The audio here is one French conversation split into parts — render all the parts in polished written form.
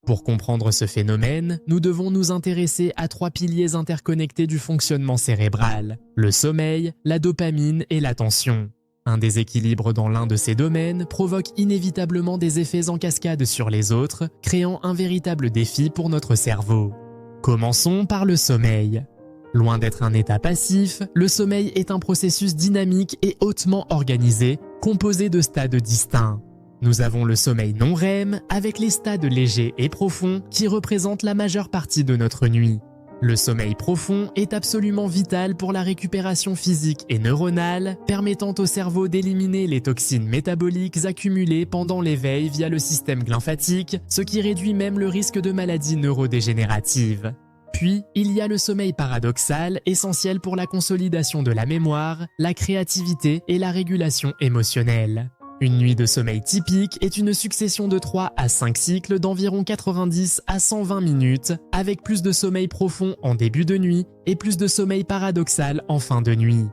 Pour comprendre ce phénomène, nous devons nous intéresser à 3 piliers interconnectés du fonctionnement cérébral, le sommeil, la dopamine et l'attention. Un déséquilibre dans l'un de ces domaines provoque inévitablement des effets en cascade sur les autres, créant un véritable défi pour notre cerveau. Commençons par le sommeil. Loin d'être un état passif, le sommeil est un processus dynamique et hautement organisé, composé de stades distincts. Nous avons le sommeil non-REM avec les stades légers et profonds qui représentent la majeure partie de notre nuit. Le sommeil profond est absolument vital pour la récupération physique et neuronale, permettant au cerveau d'éliminer les toxines métaboliques accumulées pendant l'éveil via le système lymphatique, ce qui réduit même le risque de maladies neurodégénératives. Puis, il y a le sommeil paradoxal, essentiel pour la consolidation de la mémoire, la créativité et la régulation émotionnelle. Une nuit de sommeil typique est une succession de 3 à 5 cycles d'environ 90 à 120 minutes, avec plus de sommeil profond en début de nuit et plus de sommeil paradoxal en fin de nuit.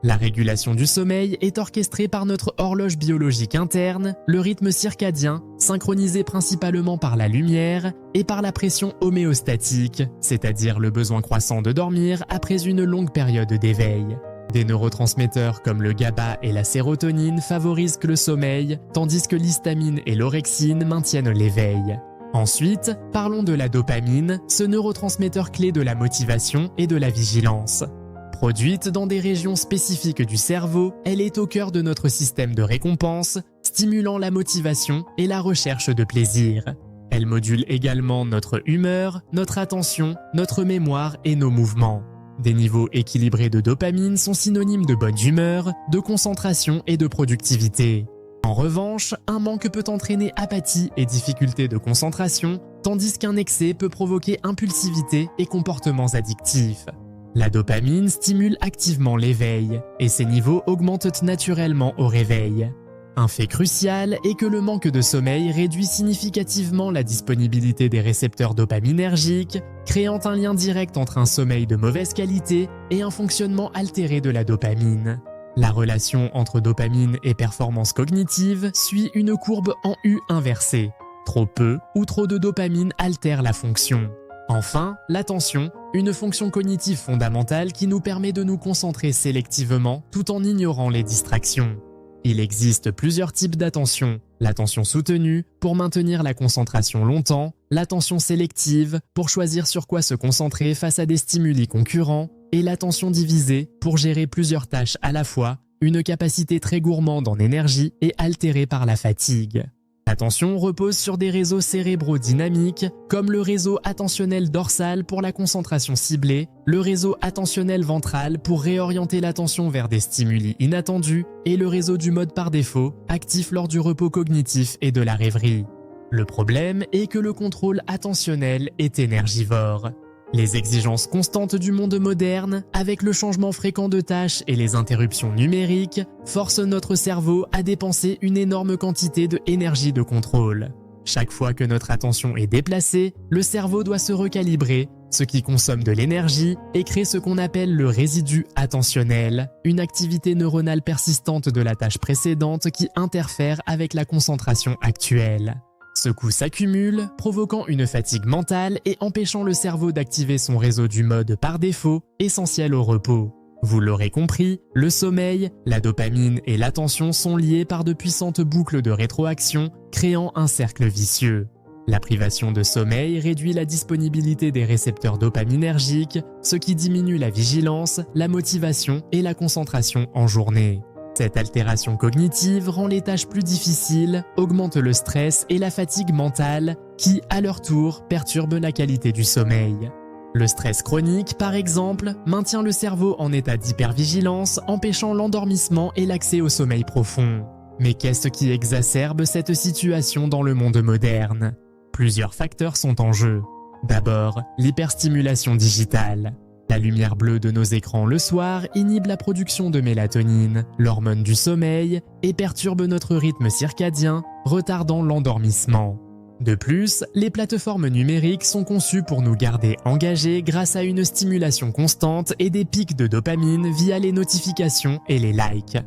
La régulation du sommeil est orchestrée par notre horloge biologique interne, le rythme circadien, synchronisé principalement par la lumière, et par la pression homéostatique, c'est-à-dire le besoin croissant de dormir après une longue période d'éveil. Des neurotransmetteurs comme le GABA et la sérotonine favorisent le sommeil, tandis que l'histamine et l'orexine maintiennent l'éveil. Ensuite, parlons de la dopamine, ce neurotransmetteur clé de la motivation et de la vigilance. Produite dans des régions spécifiques du cerveau, elle est au cœur de notre système de récompense, stimulant la motivation et la recherche de plaisir. Elle module également notre humeur, notre attention, notre mémoire et nos mouvements. Des niveaux équilibrés de dopamine sont synonymes de bonne humeur, de concentration et de productivité. En revanche, un manque peut entraîner apathie et difficulté de concentration, tandis qu'un excès peut provoquer impulsivité et comportements addictifs. La dopamine stimule activement l'éveil, et ses niveaux augmentent naturellement au réveil. Un fait crucial est que le manque de sommeil réduit significativement la disponibilité des récepteurs dopaminergiques, créant un lien direct entre un sommeil de mauvaise qualité et un fonctionnement altéré de la dopamine. La relation entre dopamine et performance cognitive suit une courbe en U inversée. Trop peu ou trop de dopamine altère la fonction. Enfin, l'attention, une fonction cognitive fondamentale qui nous permet de nous concentrer sélectivement tout en ignorant les distractions. Il existe plusieurs types d'attention. L'attention soutenue, pour maintenir la concentration longtemps, l'attention sélective, pour choisir sur quoi se concentrer face à des stimuli concurrents, et l'attention divisée, pour gérer plusieurs tâches à la fois, une capacité très gourmande en énergie et altérée par la fatigue. L'attention repose sur des réseaux cérébraux dynamiques, comme le réseau attentionnel dorsal pour la concentration ciblée, le réseau attentionnel ventral pour réorienter l'attention vers des stimuli inattendus, et le réseau du mode par défaut, actif lors du repos cognitif et de la rêverie. Le problème est que le contrôle attentionnel est énergivore. Les exigences constantes du monde moderne, avec le changement fréquent de tâches et les interruptions numériques, forcent notre cerveau à dépenser une énorme quantité d'énergie de contrôle. Chaque fois que notre attention est déplacée, le cerveau doit se recalibrer, ce qui consomme de l'énergie et crée ce qu'on appelle le résidu attentionnel, une activité neuronale persistante de la tâche précédente qui interfère avec la concentration actuelle. Ce coût s'accumule, provoquant une fatigue mentale et empêchant le cerveau d'activer son réseau du mode par défaut, essentiel au repos. Vous l'aurez compris, le sommeil, la dopamine et l'attention sont liés par de puissantes boucles de rétroaction, créant un cercle vicieux. La privation de sommeil réduit la disponibilité des récepteurs dopaminergiques, ce qui diminue la vigilance, la motivation et la concentration en journée. Cette altération cognitive rend les tâches plus difficiles, augmente le stress et la fatigue mentale qui, à leur tour, perturbent la qualité du sommeil. Le stress chronique, par exemple, maintient le cerveau en état d'hypervigilance, empêchant l'endormissement et l'accès au sommeil profond. Mais qu'est-ce qui exacerbe cette situation dans le monde moderne ? Plusieurs facteurs sont en jeu. D'abord, l'hyperstimulation digitale. La lumière bleue de nos écrans le soir inhibe la production de mélatonine, l'hormone du sommeil, et perturbe notre rythme circadien, retardant l'endormissement. De plus, les plateformes numériques sont conçues pour nous garder engagés grâce à une stimulation constante et des pics de dopamine via les notifications et les likes.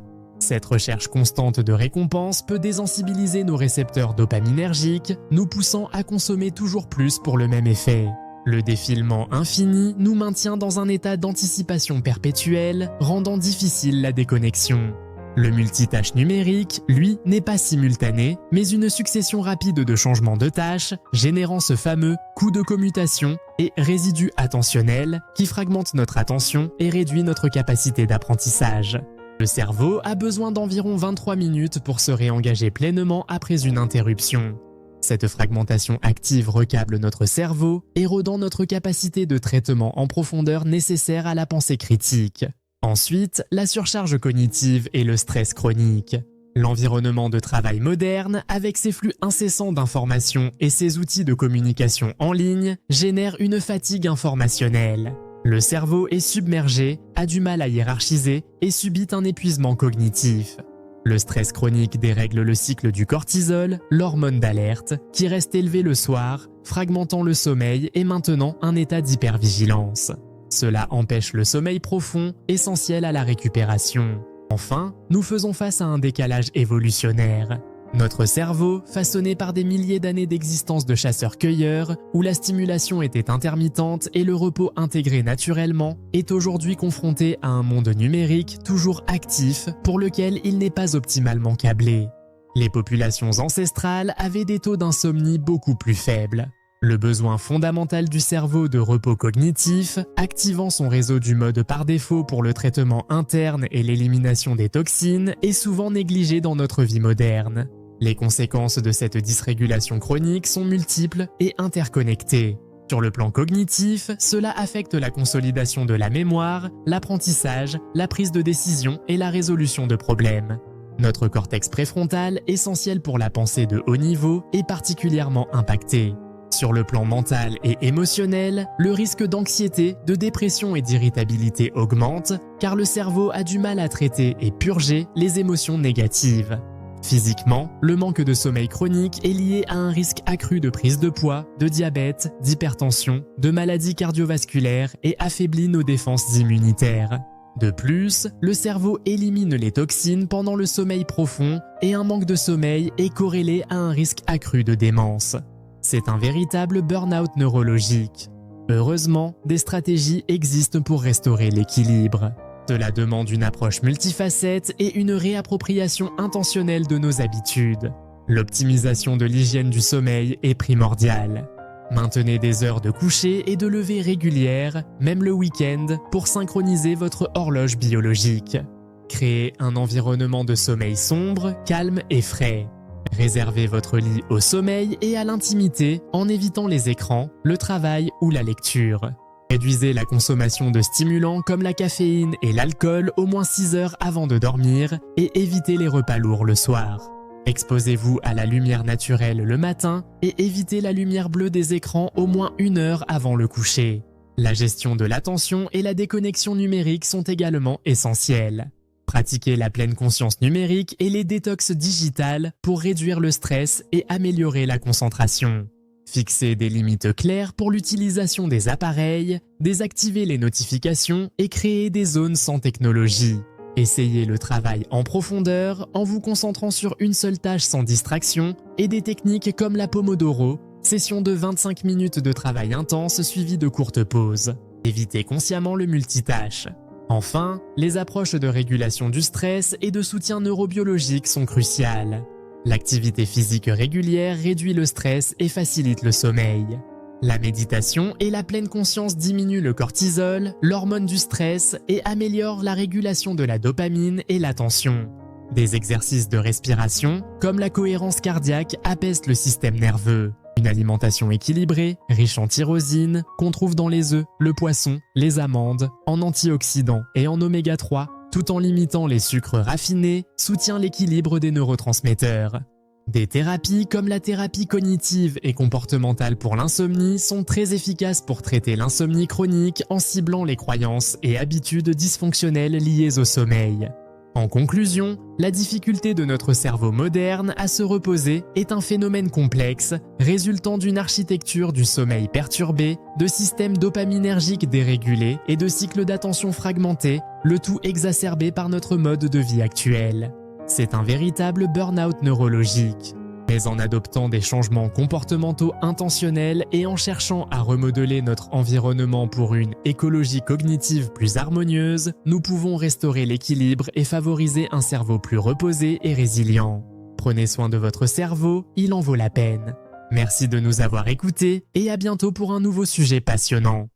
Cette recherche constante de récompense peut désensibiliser nos récepteurs dopaminergiques, nous poussant à consommer toujours plus pour le même effet. Le défilement infini nous maintient dans un état d'anticipation perpétuelle, rendant difficile la déconnexion. Le multitâche numérique, lui, n'est pas simultané, mais une succession rapide de changements de tâches, générant ce fameux coup de commutation et résidu attentionnel qui fragmente notre attention et réduit notre capacité d'apprentissage. Le cerveau a besoin d'environ 23 minutes pour se réengager pleinement après une interruption. Cette fragmentation active recable notre cerveau, érodant notre capacité de traitement en profondeur nécessaire à la pensée critique. Ensuite, la surcharge cognitive et le stress chronique. L'environnement de travail moderne, avec ses flux incessants d'informations et ses outils de communication en ligne, génère une fatigue informationnelle. Le cerveau est submergé, a du mal à hiérarchiser et subit un épuisement cognitif. Le stress chronique dérègle le cycle du cortisol, l'hormone d'alerte, qui reste élevé le soir, fragmentant le sommeil et maintenant un état d'hypervigilance. Cela empêche le sommeil profond, essentiel à la récupération. Enfin, nous faisons face à un décalage évolutionnaire. Notre cerveau, façonné par des milliers d'années d'existence de chasseurs-cueilleurs, où la stimulation était intermittente et le repos intégré naturellement, est aujourd'hui confronté à un monde numérique toujours actif pour lequel il n'est pas optimalement câblé. Les populations ancestrales avaient des taux d'insomnie beaucoup plus faibles. Le besoin fondamental du cerveau de repos cognitif, activant son réseau du mode par défaut pour le traitement interne et l'élimination des toxines, est souvent négligé dans notre vie moderne. Les conséquences de cette dysrégulation chronique sont multiples et interconnectées. Sur le plan cognitif, cela affecte la consolidation de la mémoire, l'apprentissage, la prise de décision et la résolution de problèmes. Notre cortex préfrontal, essentiel pour la pensée de haut niveau, est particulièrement impacté. Sur le plan mental et émotionnel, le risque d'anxiété, de dépression et d'irritabilité augmente, car le cerveau a du mal à traiter et purger les émotions négatives. Physiquement, le manque de sommeil chronique est lié à un risque accru de prise de poids, de diabète, d'hypertension, de maladies cardiovasculaires et affaiblit nos défenses immunitaires. De plus, le cerveau élimine les toxines pendant le sommeil profond et un manque de sommeil est corrélé à un risque accru de démence. C'est un véritable burn-out neurologique. Heureusement, des stratégies existent pour restaurer l'équilibre. Cela demande une approche multifacette et une réappropriation intentionnelle de nos habitudes. L'optimisation de l'hygiène du sommeil est primordiale. Maintenez des heures de coucher et de lever régulières, même le week-end, pour synchroniser votre horloge biologique. Créez un environnement de sommeil sombre, calme et frais. Réservez votre lit au sommeil et à l'intimité en évitant les écrans, le travail ou la lecture. Réduisez la consommation de stimulants comme la caféine et l'alcool au moins 6 heures avant de dormir et évitez les repas lourds le soir. Exposez-vous à la lumière naturelle le matin et évitez la lumière bleue des écrans au moins 1 heure avant le coucher. La gestion de l'attention et la déconnexion numérique sont également essentielles. Pratiquez la pleine conscience numérique et les détox digitales pour réduire le stress et améliorer la concentration. Fixez des limites claires pour l'utilisation des appareils, désactivez les notifications et créez des zones sans technologie. Essayez le travail en profondeur en vous concentrant sur une seule tâche sans distraction et des techniques comme la Pomodoro, session de 25 minutes de travail intense suivie de courtes pauses. Évitez consciemment le multitâche. Enfin, les approches de régulation du stress et de soutien neurobiologique sont cruciales. L'activité physique régulière réduit le stress et facilite le sommeil. La méditation et la pleine conscience diminuent le cortisol, l'hormone du stress, et améliorent la régulation de la dopamine et l'attention. Des exercices de respiration, comme la cohérence cardiaque, apaisent le système nerveux. Une alimentation équilibrée, riche en tyrosine, qu'on trouve dans les œufs, le poisson, les amandes, en antioxydants et en oméga 3, tout en limitant les sucres raffinés, soutient l'équilibre des neurotransmetteurs. Des thérapies comme la thérapie cognitive et comportementale pour l'insomnie sont très efficaces pour traiter l'insomnie chronique en ciblant les croyances et habitudes dysfonctionnelles liées au sommeil. En conclusion, la difficulté de notre cerveau moderne à se reposer est un phénomène complexe, résultant d'une architecture du sommeil perturbée, de systèmes dopaminergiques dérégulés et de cycles d'attention fragmentés, le tout exacerbé par notre mode de vie actuel. C'est un véritable burn-out neurologique. Mais en adoptant des changements comportementaux intentionnels et en cherchant à remodeler notre environnement pour une écologie cognitive plus harmonieuse, nous pouvons restaurer l'équilibre et favoriser un cerveau plus reposé et résilient. Prenez soin de votre cerveau, il en vaut la peine. Merci de nous avoir écoutés et à bientôt pour un nouveau sujet passionnant.